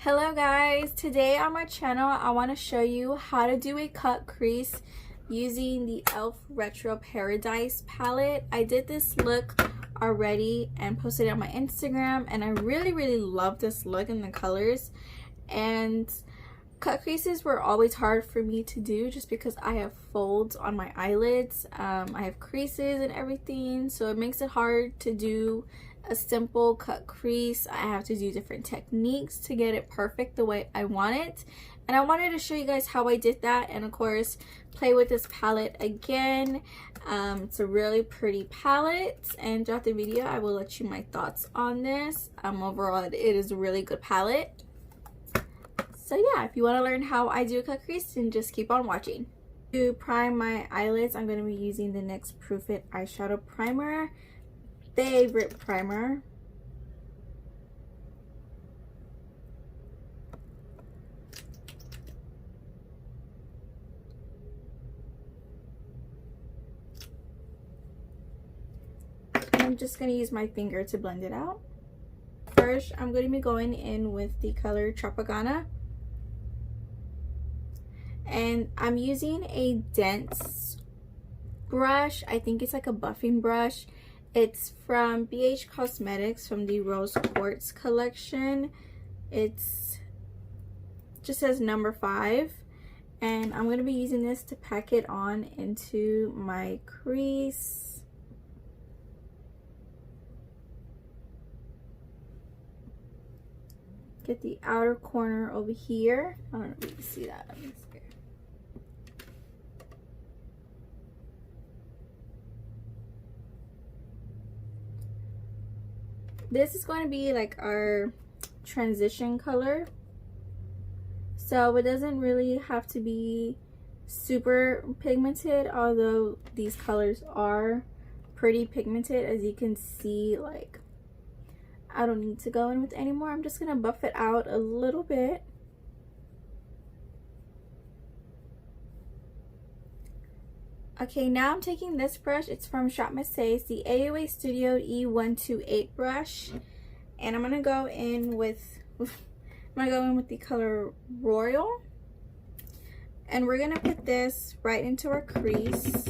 Hello guys, today on my channel I want to show you how to do a cut crease using the e.l.f. Retro Paradise palette. I did this look already and posted it on my Instagram, and I really love this look and the colors. And cut creases were always hard for me to do just because I have folds on my eyelids. I have creases and everything, so it makes it hard to do a simple cut crease. I have to do different techniques to get it perfect the way I want it, and I wanted to show you guys how I did that, and of course play with this palette again. It's a really pretty palette, and throughout the video I will let you my thoughts on this. Overall it is a really good palette. So yeah, if you want to learn how I do a cut crease, then just keep on watching. To prime my eyelids, I'm going to be using the NYX Proof It Eyeshadow Primer. Favorite primer. I'm just going to use my finger to blend it out. First, I'm going to be going in with the color Tropicana. And I'm using a dense brush. I think it's like a buffing brush. It's from BH Cosmetics, from the Rose Quartz collection. It's just says number 5, and I'm going to be using this to pack it on into my crease. Get the outer corner over here. I don't know if you can see that. I'm scared. This is going to be like our transition color, so it doesn't really have to be super pigmented, although these colors are pretty pigmented. As you can see, like, I don't need to go in with anymore. I'm just gonna buff it out a little bit. Okay, now I'm taking this brush. It's from Shop Massage's, the AOA Studio E128 brush, and I'm gonna go in with the color Royal, and we're gonna put this right into our crease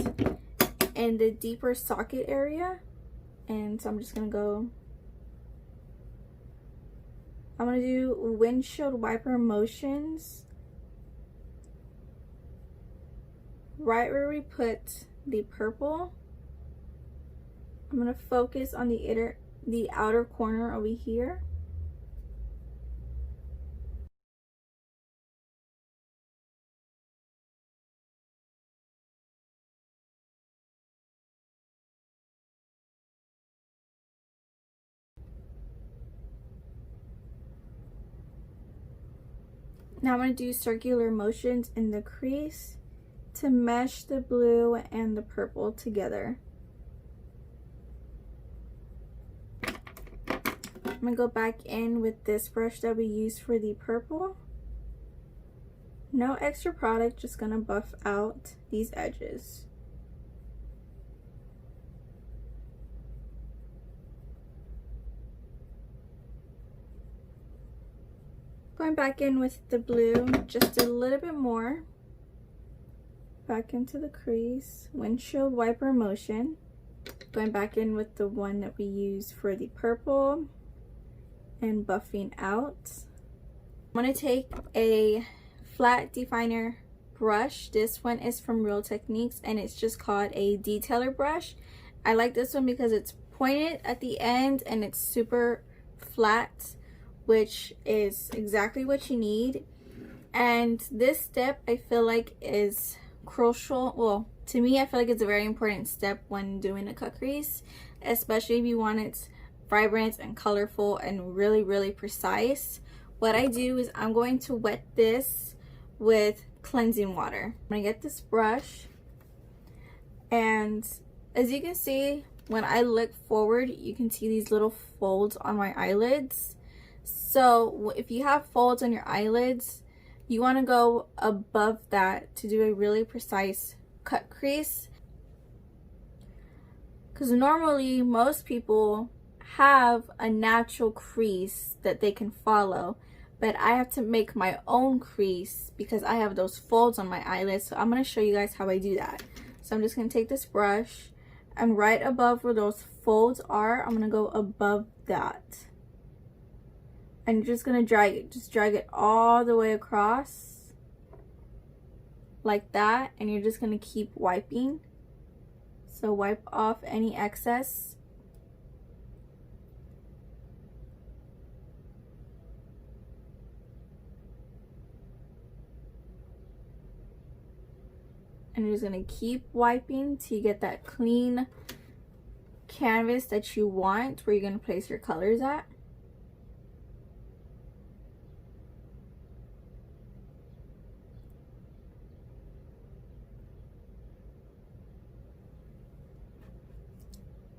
in the deeper socket area. And so I'm gonna do windshield wiper motions right where we put the purple. I'm going to focus on the outer corner over here. Now I'm going to do circular motions in the crease to mesh the blue and the purple together. I'm gonna go back in with this brush that we used for the purple. No extra product, just gonna buff out these edges. Going back in with the blue, just a little bit more. Back into the crease, windshield wiper motion. Going back in with the one that we used for the purple and buffing out. I'm going to take a flat definer brush. This one is from Real Techniques, and it's just called a detailer brush. I like this one because it's pointed at the end and it's super flat, which is exactly what you need. And this step I feel like is crucial. Well, to me, I feel like it's a very important step when doing a cut crease, especially if you want it vibrant and colorful and really precise. What I do is I'm going to wet this with cleansing water. I'm gonna get this brush, and as you can see, when I look forward, you can see these little folds on my eyelids. So if you have folds on your eyelids, you want to go above that to do a really precise cut crease, because normally most people have a natural crease that they can follow, but I have to make my own crease because I have those folds on my eyelids. So I'm going to show you guys how I do that. So I'm just going to take this brush, and right above where those folds are, I'm going to go above that. And you're just going to drag it. Just drag it all the way across like that. And you're just going to keep wiping. So wipe off any excess. And you're just going to keep wiping till you get that clean canvas that you want, where you're going to place your colors at.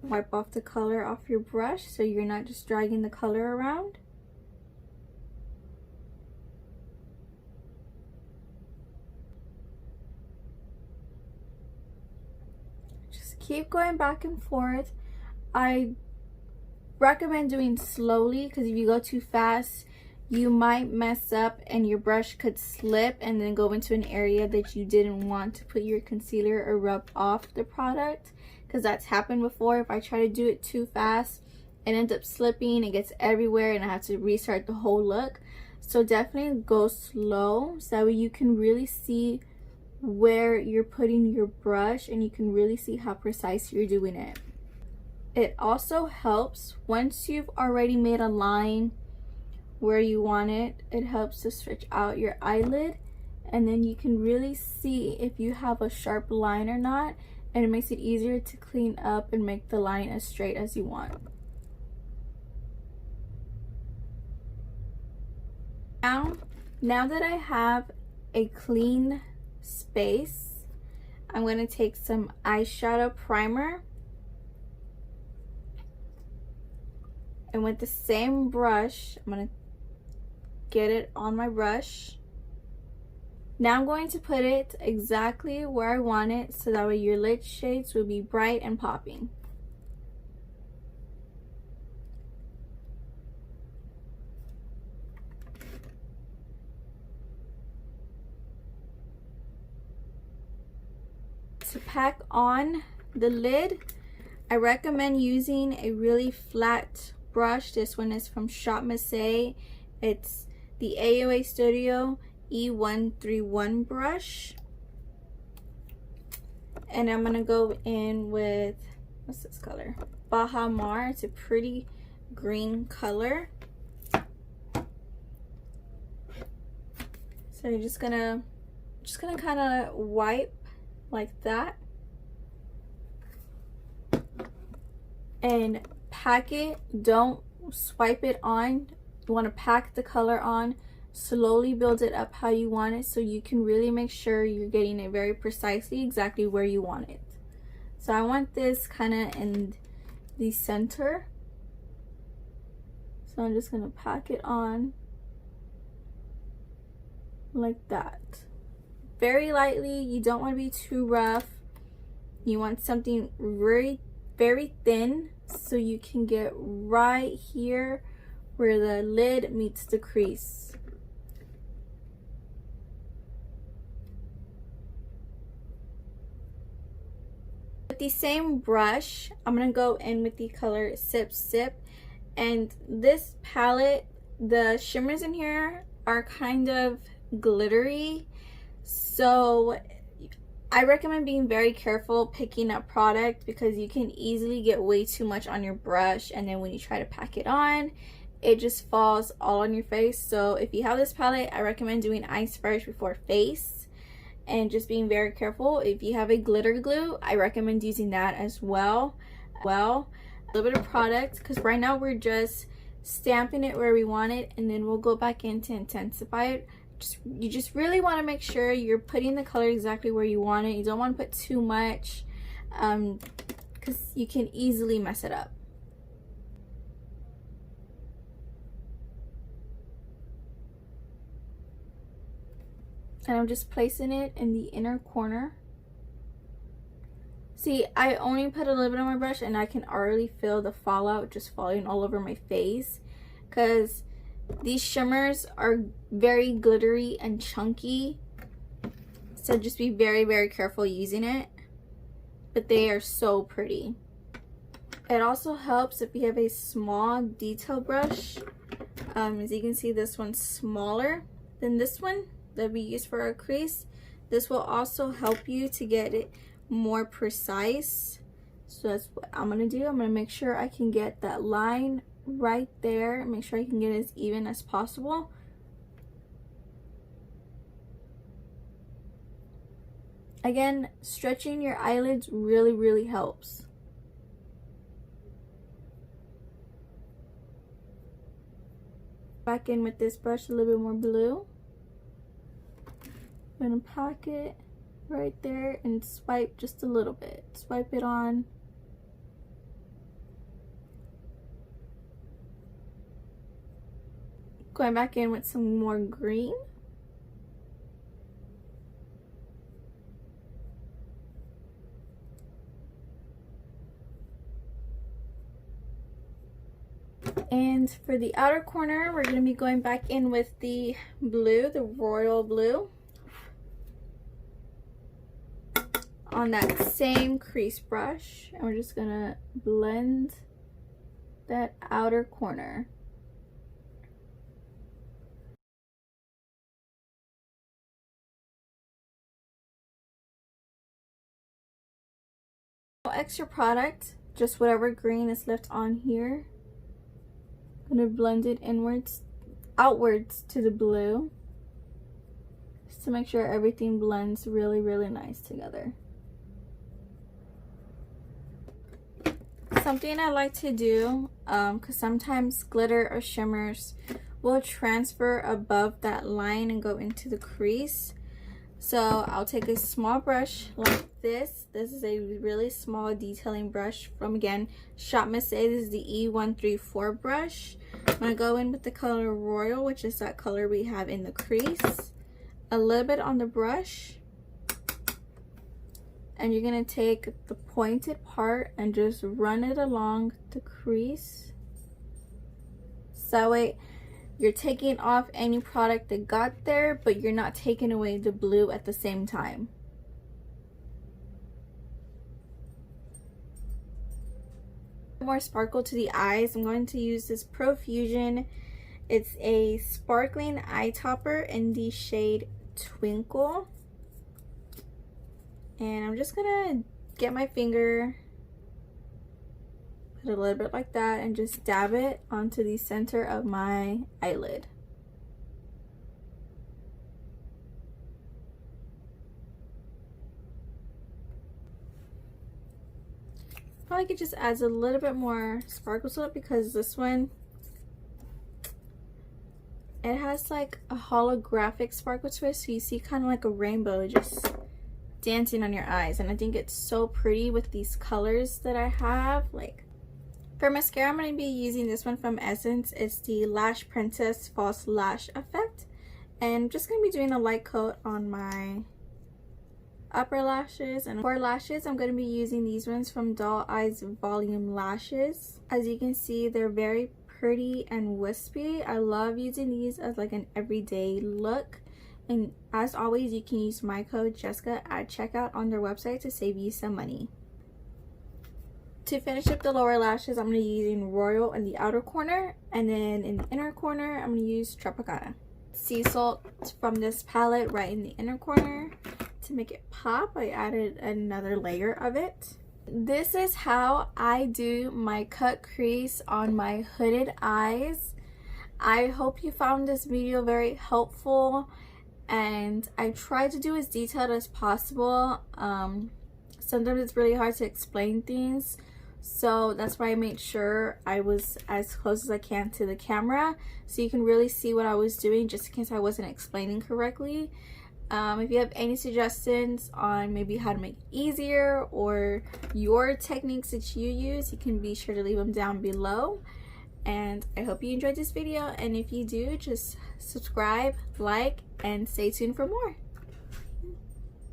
Wipe off the color off your brush so you're not just dragging the color around. Just keep going back and forth. I recommend doing slowly because if you go too fast, you might mess up and your brush could slip and then go into an area that you didn't want to put your concealer or rub off the product, because that's happened before. If I try to do it too fast, it ends up slipping, it gets everywhere, and I have to restart the whole look. So definitely go slow so that way you can really see where you're putting your brush and you can really see how precise you're doing it. It also helps once you've already made a line where you want it, it helps to stretch out your eyelid, and then you can really see if you have a sharp line or not, and it makes it easier to clean up and make the line as straight as you want. Now that I have a clean space, I'm going to take some eyeshadow primer, and with the same brush, I'm going to get it on my brush. Now I'm going to put it exactly where I want it so that way your lid shades will be bright and popping. To pack on the lid, I recommend using a really flat brush. This one is from Shop Miss A. It's the AOA Studio E131 brush, and I'm gonna go in with, what's this color? Baha Mar. It's a pretty green color. So you're just gonna kind of wipe like that and pack it. Don't swipe it on. You want to pack the color on, slowly build it up how you want it so you can really make sure you're getting it very precisely exactly where you want it. So I want this kind of in the center, so I'm just going to pack it on like that, very lightly. You don't want to be too rough. You want something very thin so you can get right here where the lid meets the crease. With the same brush, I'm gonna go in with the color Sip Sip, and this palette, the shimmers in here are kind of glittery, so I recommend being very careful picking up product because you can easily get way too much on your brush, and then when you try to pack it on, it just falls all on your face. So if you have this palette, I recommend doing eyes first before face and just being very careful. If you have a glitter glue, I recommend using that as well. A little bit of product, because right now we're just stamping it where we want it, and then we'll go back in to intensify it. You just really want to make sure you're putting the color exactly where you want it. You don't want to put too much because you can easily mess it up. And I'm just placing it in the inner corner. See, I only put a little bit on my brush and I can already feel the fallout just falling all over my face, because These shimmers are very glittery and chunky, so just be very, very careful using it. But they are so pretty. It also helps if you have a small detail brush. As you can see, this one's smaller than this one that we use for our crease. This will also help you to get it more precise. So that's what I'm gonna do. I'm gonna make sure I can get that line right there. Make sure I can get it as even as possible. Again, stretching your eyelids really, really helps. Back in with this brush, a little bit more blue. I'm gonna pack it right there and swipe just a little bit. Swipe it on. Going back in with some more green. And for the outer corner, we're going to be going back in with the blue, the royal blue, on that same crease brush. And we're just going to blend that outer corner. No extra product, just whatever green is left on here. I'm going to blend it outwards to the blue, just to make sure everything blends really, really nice together. Something I like to do, because sometimes glitter or shimmers will transfer above that line and go into the crease. So I'll take a small brush like this. This is a really small detailing brush from, again, Shop Miss A. This is the E134 brush. I'm going to go in with the color Royal, which is that color we have in the crease. A little bit on the brush. And you're going to take the pointed part and just run it along the crease. So that way you're taking off any product that got there, but you're not taking away the blue at the same time. More sparkle to the eyes. I'm going to use this Profusion. It's a sparkling eye topper in the shade Twinkle. And I'm just gonna get my finger, put a little bit like that, and just dab it onto the center of my eyelid. I feel like it just adds a little bit more sparkle to it, because this one, it has like a holographic sparkle to it, so you see kind of like a rainbow just dancing on your eyes. And I think it's so pretty with these colors that I have. Like, for mascara, I'm going to be using this one from Essence. It's the Lash Princess False Lash Effect, and I'm just going to be doing a light coat on my upper lashes. And for lashes, I'm going to be using these ones from Doll Eyes Volume Lashes. As you can see, they're very pretty and wispy. I love using these as like an everyday look. And as always, you can use my code Jessica at checkout on their website to save you some money. To finish up the lower lashes, I'm going to be using Royal in the outer corner, and then in the inner corner, I'm going to use Tropicana. Sea Salt from this palette right in the inner corner. To make it pop, I added another layer of it. This is how I do my cut crease on my hooded eyes. I hope you found this video very helpful, and I try to do as detailed as possible. Sometimes it's really hard to explain things, so that's why I made sure I was as close as I can to the camera so you can really see what I was doing, just in case I wasn't explaining correctly. If you have any suggestions on maybe how to make it easier, or your techniques that you use, you can be sure to leave them down below. And I hope you enjoyed this video, and if you do, just subscribe, like, and stay tuned for more.